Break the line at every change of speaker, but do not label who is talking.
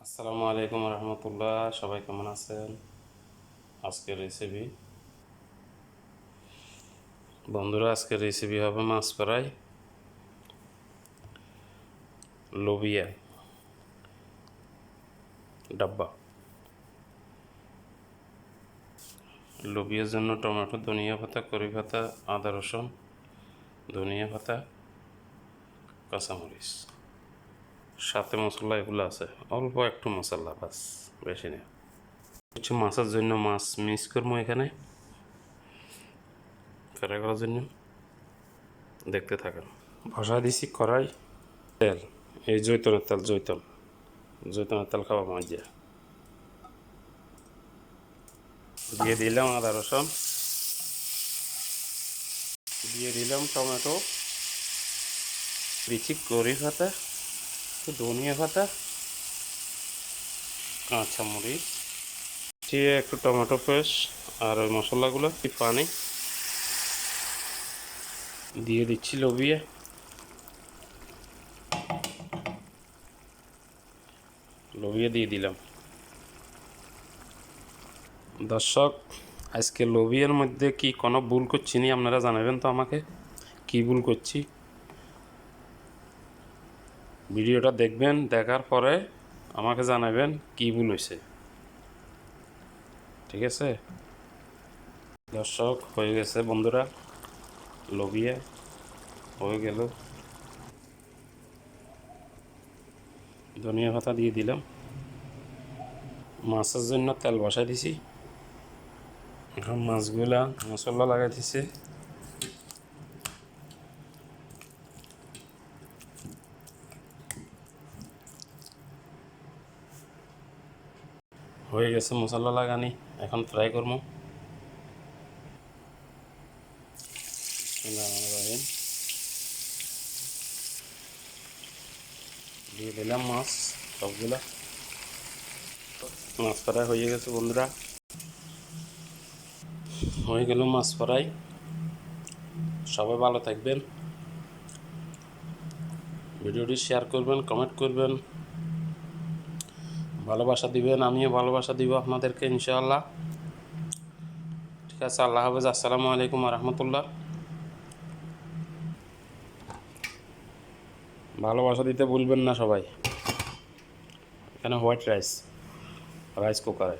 আসসালামু আলাইকুম রহমতুল্লাহ। সবাই কেমন আছেন? আজকের রেসিপি বন্ধুরা, আজকের রেসিপি হবে মাছ ফ্রাই, লোবিয়া ডাব্বা। লোবিয়ার জন্য টমেটো, ধনিয়া পাতা, কারি পাতা, আদা রসুন, ধনিয়া পাতা, কাঁচামরিচ, সাথে মশলা এগুলো আছে, অল্প একটু মশলা, বাস, বেশি না। কিছু মাছের জন্য মাছ মিক্স করবো এখানে ফ্রাই করার জন্য। দেখতে থাকেন। বসা দিছি কড়াই, তেল, এই জৈতনের তেল, জৈতনের তেল খাওয়া মজা। দিয়ে দিলাম আদা রসুন, দিয়ে দিলাম টমেটো, দিচ্ছি কারি পাতা, ধনিয়া পাতা, কাঁচামরিচ, দিয়ে একটু টমেটো পেস্ট আর ওই মশলাগুলো, পানি দিয়ে দিচ্ছি, লোবিয়া দিয়ে দিলাম। দর্শক, আজকে লোবিয়ার মধ্যে কি কোনো ভুল করছি নি? আপনারা জানাবেন তো আমাকে কি ভুল করছি। ভিডিওটা দেখবেন, দেখার পরে আমাকে জানাবেন কি ভুল হয়েছে, ঠিক আছে? দর্শক, হয়ে গেছে বন্ধুরা, লোবিয়া হয়ে গেল। ধনিয়া পাতা দিয়ে দিলাম। মাছের জন্য তেল বসাই দিছি, এখন মাছগুলা মশলা লাগাই দিছি। হয়ে গেছে মশলা লাগানি, এখন ফ্রাই করবো। দিয়ে দিলাম মাছ সবগুলা। মাছ ফ্রাই হয়ে গেছে বন্ধুরা, হয়ে গেল মাছ ফ্রাই। সবাই ভালো থাকবেন, ভিডিওটি শেয়ার করবেন, কমেন্ট করবেন, ভালোবাসা দিবেন, আমিও ভালোবাসা দিব আপনাদেরকে ইনশাআল্লাহ। ঠিক আছে, আল্লাহ হাফেজ। আসসালামু আলাইকুম রহমতুল্লাহ। ভালোবাসা দিতে ভুলবেন না সবাই। এখানে হোয়াইট রাইস কুকারে।